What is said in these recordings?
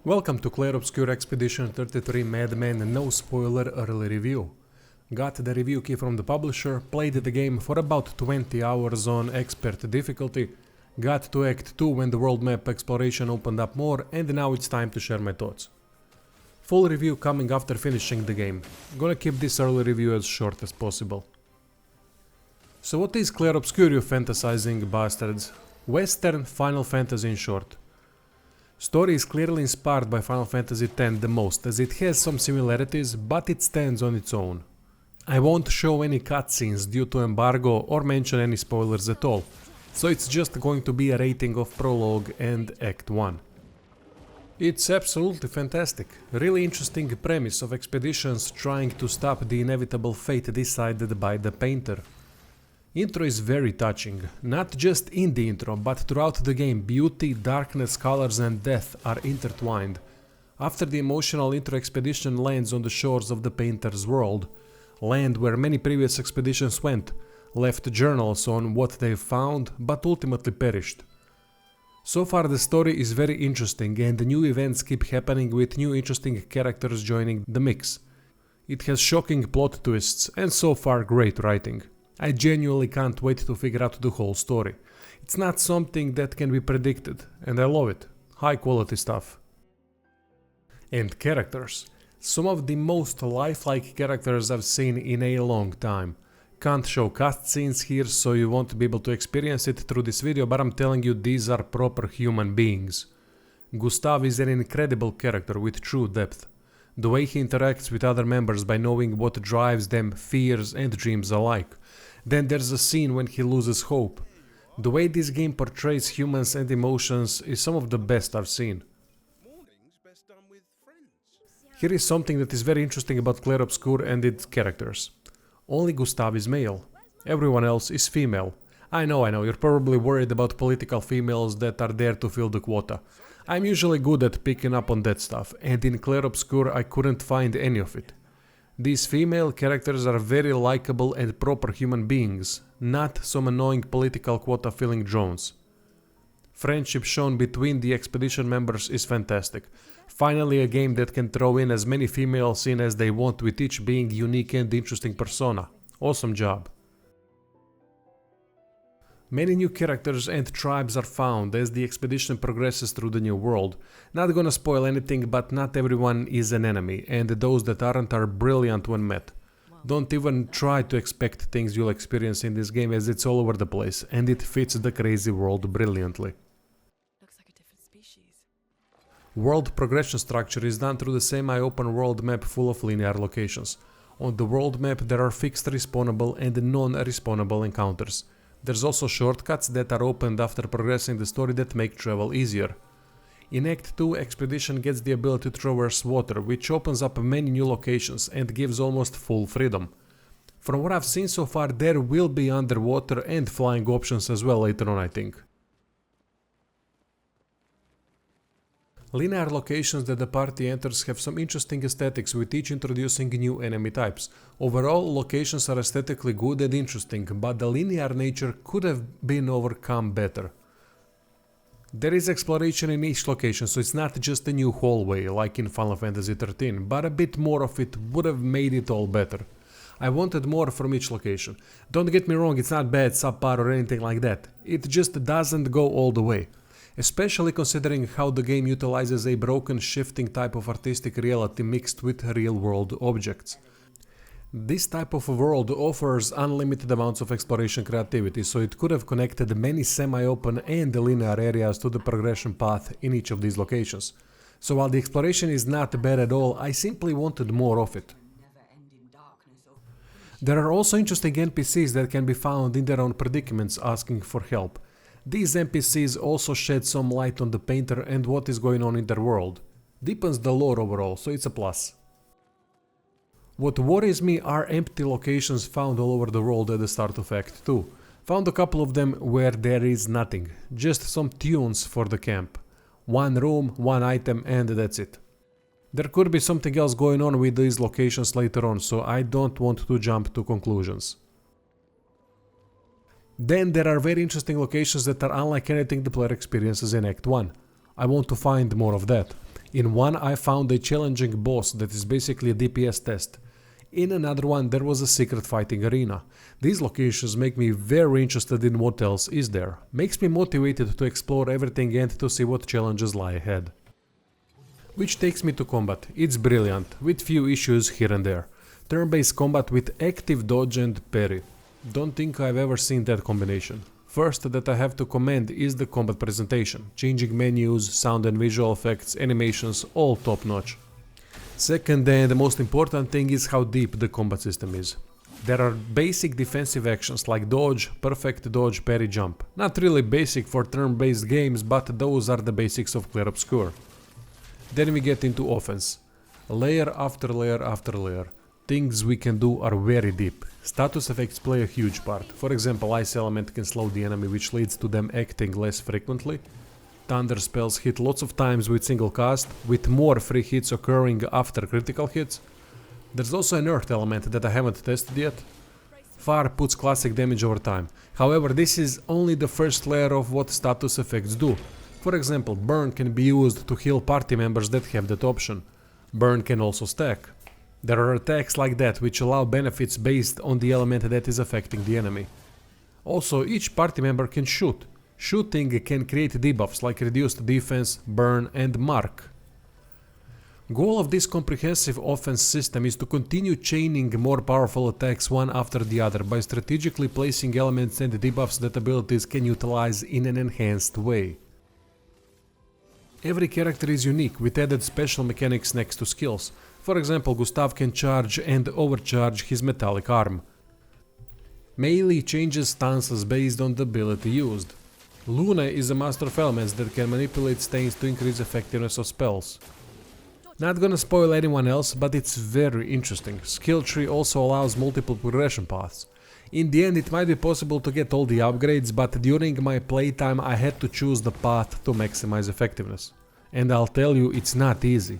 Welcome to Clair Obscur Expedition 33 Madman No Spoiler Early Review. Got the review key from the publisher, played the game for about 20 hours on expert difficulty, got to Act 2 when the world map exploration opened up more, and now it's time to share my thoughts. Full review coming after finishing the game. Gonna keep this early review as short as possible. So what is Clair Obscur, you fantasizing bastards? Western Final Fantasy in short. Story is clearly inspired by Final Fantasy X the most, as it has some similarities, but it stands on its own. I won't show any cutscenes due to embargo or mention any spoilers at all, so it's just going to be a rating of Prologue and Act 1. It's absolutely fantastic. Really interesting premise of expeditions trying to stop the inevitable fate decided by the painter. Intro is very touching, not just in the intro, but throughout the game. Beauty, darkness, colors and death are intertwined. After the emotional intro, expedition lands on the shores of the painter's world, land where many previous expeditions went, left journals on what they found, but ultimately perished. So far the story is very interesting and new events keep happening with new interesting characters joining the mix. It has shocking plot twists and so far great writing. I genuinely can't wait to figure out the whole story. It's not something that can be predicted, and I love it. High quality stuff. And characters. Some of the most lifelike characters I've seen in a long time. Can't show cutscenes here, so you won't be able to experience it through this video, but I'm telling you, these are proper human beings. Gustav is an incredible character with true depth. The way he interacts with other members by knowing what drives them, fears and dreams alike. Then there's a scene when he loses hope. The way this game portrays humans and emotions is some of the best I've seen. Here is something that is very interesting about Clair Obscur and its characters. Only Gustav is male. Everyone else is female. I know, you're probably worried about political females that are there to fill the quota. I'm usually good at picking up on that stuff, and in Clair Obscur I couldn't find any of it. These female characters are very likable and proper human beings, not some annoying political quota filling drones. Friendship shown between the expedition members is fantastic. Finally a game that can throw in as many females in as they want, with each being unique and interesting persona. Awesome job. Many new characters and tribes are found as the expedition progresses through the new world. Not gonna spoil anything, but not everyone is an enemy, and those that aren't are brilliant when met. Don't even try to expect things you'll experience in this game, as it's all over the place, and it fits the crazy world brilliantly. Looks like a different species. World progression structure is done through the semi-open world map full of linear locations. On the world map there are fixed respawnable and non-respawnable encounters. There's also shortcuts that are opened after progressing the story that make travel easier. In Act 2, Expedition gets the ability to traverse water, which opens up many new locations and gives almost full freedom. From what I've seen so far, there will be underwater and flying options as well later on, I think. Linear locations that the party enters have some interesting aesthetics, with each introducing new enemy types. Overall, locations are aesthetically good and interesting, but the linear nature could have been overcome better. There is exploration in each location, so it's not just a new hallway like in Final Fantasy XIII, but a bit more of it would have made it all better. I wanted more from each location. Don't get me wrong, it's not bad, subpar or anything like that. It just doesn't go all the way. Especially considering how the game utilizes a broken shifting type of artistic reality mixed with real-world objects. This type of world offers unlimited amounts of exploration creativity, so it could have connected many semi-open and linear areas to the progression path in each of these locations. So while the exploration is not bad at all, I simply wanted more of it. There are also interesting NPCs that can be found in their own predicaments asking for help. These NPCs also shed some light on the painter and what is going on in their world. Deepens the lore overall, so it's a plus. What worries me are empty locations found all over the world at the start of Act 2. Found a couple of them where there is nothing, just some tunes for the camp. One room, one item, and that's it. There could be something else going on with these locations later on, so I don't want to jump to conclusions. Then there are very interesting locations that are unlike anything the player experiences in Act 1. I want to find more of that. In one I found a challenging boss that is basically a DPS test. In another one there was a secret fighting arena. These locations make me very interested in what else is there. Makes me motivated to explore everything and to see what challenges lie ahead. Which takes me to combat. It's brilliant, with few issues here and there. Turn-based combat with active dodge and parry. Don't think I've ever seen that combination. First that I have to commend is the combat presentation. Changing menus, sound and visual effects, animations, all top notch. Second and the most important thing is how deep the combat system is. There are basic defensive actions like dodge, perfect dodge, parry, jump. Not really basic for turn-based games, but those are the basics of Clair Obscur. Then we get into offense. Layer after layer after layer. Things we can do are very deep. Status effects play a huge part. For example, ice element can slow the enemy, which leads to them acting less frequently. Thunder spells hit lots of times with single cast, with more free hits occurring after critical hits. There's also an earth element that I haven't tested yet. Fire puts classic damage over time. However, this is only the first layer of what status effects do. For example, burn can be used to heal party members that have that option. Burn can also stack. There are attacks like that which allow benefits based on the element that is affecting the enemy. Also, each party member can shoot. Shooting can create debuffs like reduced defense, burn and mark. Goal of this comprehensive offense system is to continue chaining more powerful attacks one after the other by strategically placing elements and debuffs that abilities can utilize in an enhanced way. Every character is unique with added special mechanics next to skills. For example, Gustav can charge and overcharge his metallic arm. Melee changes stances based on the ability used. Luna is a master of elements that can manipulate stains to increase effectiveness of spells. Not gonna spoil anyone else, but it's very interesting. Skill tree also allows multiple progression paths. In the end it might be possible to get all the upgrades, but during my playtime I had to choose the path to maximize effectiveness. And I'll tell you, it's not easy.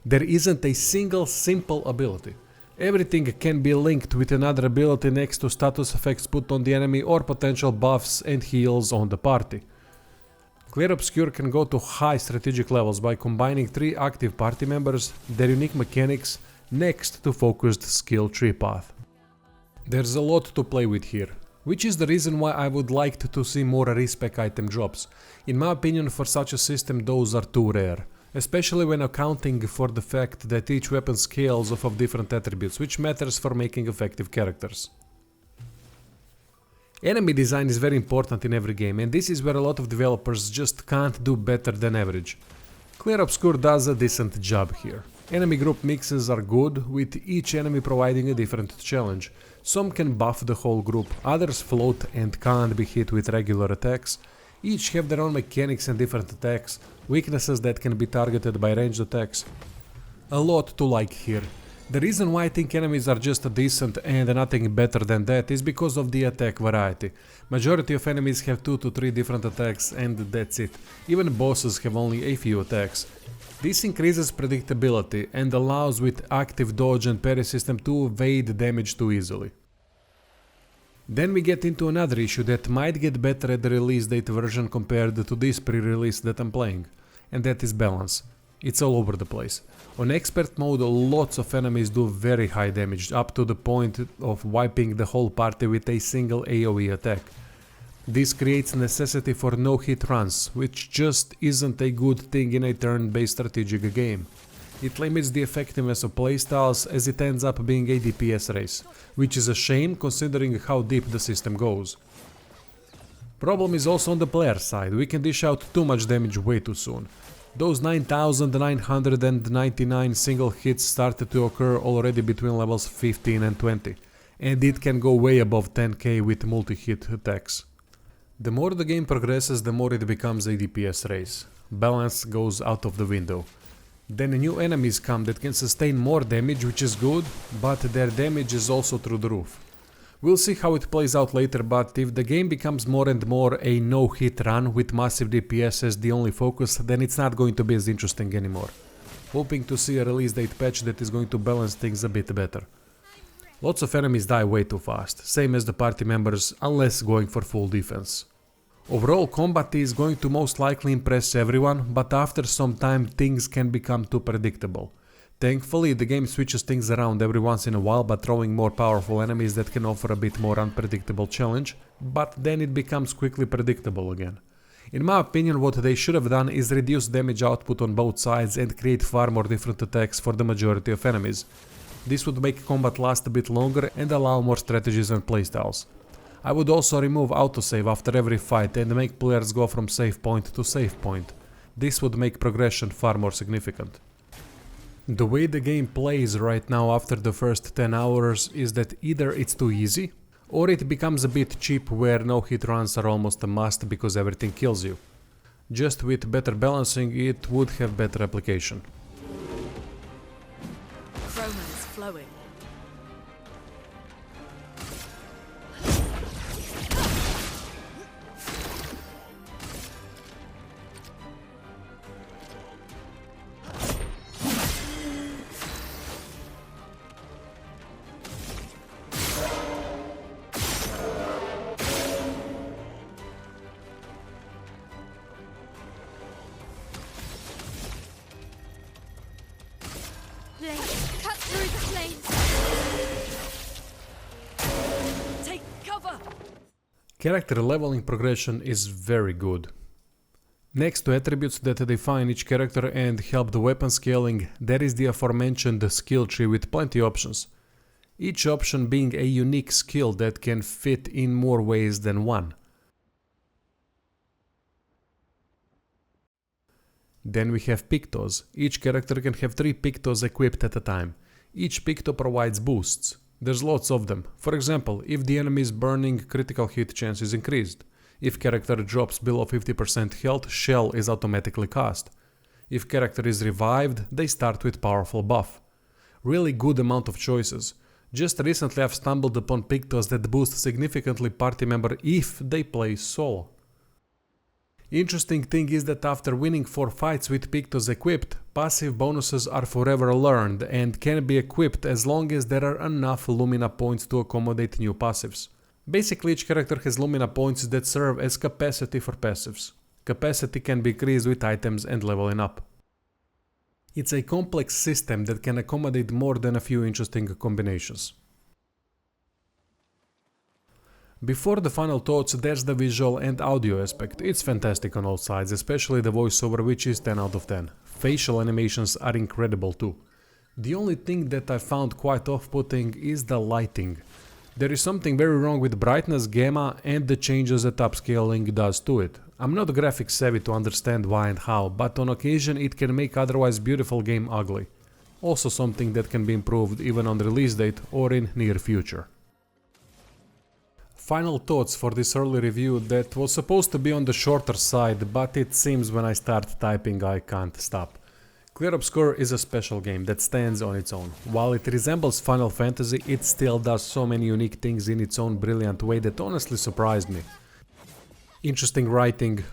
There isn't a single simple ability. Everything can be linked with another ability next to status effects put on the enemy or potential buffs and heals on the party. Clair Obscur can go to high strategic levels by combining 3 active party members, their unique mechanics, next to focused skill tree path. There's a lot to play with here, which is the reason why I would like to see more respec item drops. In my opinion, for such a system those are too rare, especially when accounting for the fact that each weapon scales off of different attributes, which matters for making effective characters. Enemy design is very important in every game, and this is where a lot of developers just can't do better than average. Clair Obscur does a decent job here. Enemy group mixes are good, with each enemy providing a different challenge. Some can buff the whole group, others float and can't be hit with regular attacks. Each have their own mechanics and different attacks, weaknesses that can be targeted by ranged attacks. A lot to like here. The reason why I think enemies are just decent and nothing better than that is because of the attack variety. Majority of enemies have 2 to 3 different attacks and that's it. Even bosses have only a few attacks. This increases predictability and allows with active dodge and parry system to evade damage too easily. Then we get into another issue that might get better at the release date version compared to this pre-release that I'm playing, and that is balance. It's all over the place. On expert mode lots of enemies do very high damage, up to the point of wiping the whole party with a single AoE attack. This creates necessity for no-hit runs, which just isn't a good thing in a turn-based strategic game. It limits the effectiveness of playstyles as it ends up being a DPS race, which is a shame considering how deep the system goes. Problem is also on the player side, we can dish out too much damage way too soon. Those 9,999 single hits started to occur already between levels 15 and 20, and it can go way above 10k with multi-hit attacks. The more the game progresses, the more it becomes a DPS race. Balance goes out of the window. Then new enemies come that can sustain more damage, which is good, but their damage is also through the roof. We'll see how it plays out later, but if the game becomes more and more a no-hit run with massive DPS as the only focus, then it's not going to be as interesting anymore. Hoping to see a release date patch that is going to balance things a bit better. Lots of enemies die way too fast, same as the party members, unless going for full defense. Overall, combat is going to most likely impress everyone, but after some time things can become too predictable. Thankfully, the game switches things around every once in a while by throwing more powerful enemies that can offer a bit more unpredictable challenge, but then it becomes quickly predictable again. In my opinion, what they should have done is reduce damage output on both sides and create far more different attacks for the majority of enemies. This would make combat last a bit longer and allow more strategies and playstyles. I would also remove autosave after every fight and make players go from save point to save point. This would make progression far more significant. The way the game plays right now after the first 10 hours is that either it's too easy, or it becomes a bit cheap where no hit runs are almost a must because everything kills you. Just with better balancing it would have better application. Romance flowing. Cut through the flames. Take cover! Character leveling progression is very good. Next to attributes that define each character and help the weapon scaling, there is the aforementioned skill tree with plenty options. Each option being a unique skill that can fit in more ways than one. Then we have Pictos. Each character can have 3 Pictos equipped at a time. Each Picto provides boosts. There's lots of them. For example, if the enemy is burning, critical hit chance is increased. If character drops below 50% health, Shell is automatically cast. If character is revived, they start with powerful buff. Really good amount of choices. Just recently I've stumbled upon Pictos that boost significantly party member if they play solo. Interesting thing is that after winning 4 fights with Pictos equipped, passive bonuses are forever learned and can be equipped as long as there are enough Lumina points to accommodate new passives. Basically each character has Lumina points that serve as capacity for passives. Capacity can be increased with items and leveling up. It's a complex system that can accommodate more than a few interesting combinations. Before the final thoughts, there's the visual and audio aspect. It's fantastic on all sides, especially the voiceover, which is 10 out of 10. Facial animations are incredible too. The only thing that I found quite off-putting is the lighting. There is something very wrong with brightness, gamma, and the changes that upscaling does to it. I'm not graphics savvy to understand why and how, but on occasion it can make otherwise beautiful game ugly. Also something that can be improved even on release date or in near future. Final thoughts for this early review that was supposed to be on the shorter side, but it seems when I start typing I can't stop. Clair Obscur is a special game that stands on its own. While it resembles Final Fantasy, it still does so many unique things in its own brilliant way that honestly surprised me. Interesting writing,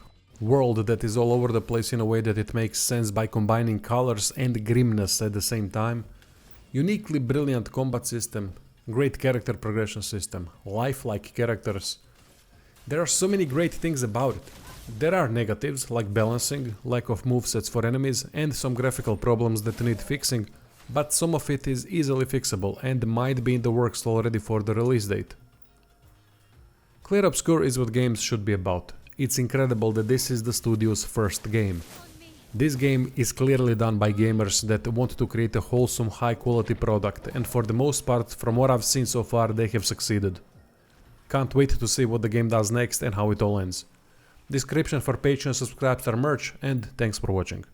world that is all over the place in a way that it makes sense by combining colors and grimness at the same time, uniquely brilliant combat system, great character progression system, lifelike characters. There are so many great things about it. There are negatives like balancing, lack of movesets for enemies and some graphical problems that need fixing, but some of it is easily fixable and might be in the works already for the release date. Clair Obscur is what games should be about. It's incredible that this is the studio's first game. This game is clearly done by gamers that want to create a wholesome, high-quality product, and for the most part, from what I've seen so far, they have succeeded. Can't wait to see what the game does next and how it all ends. Description for Patreon subscribes our merch, and thanks for watching.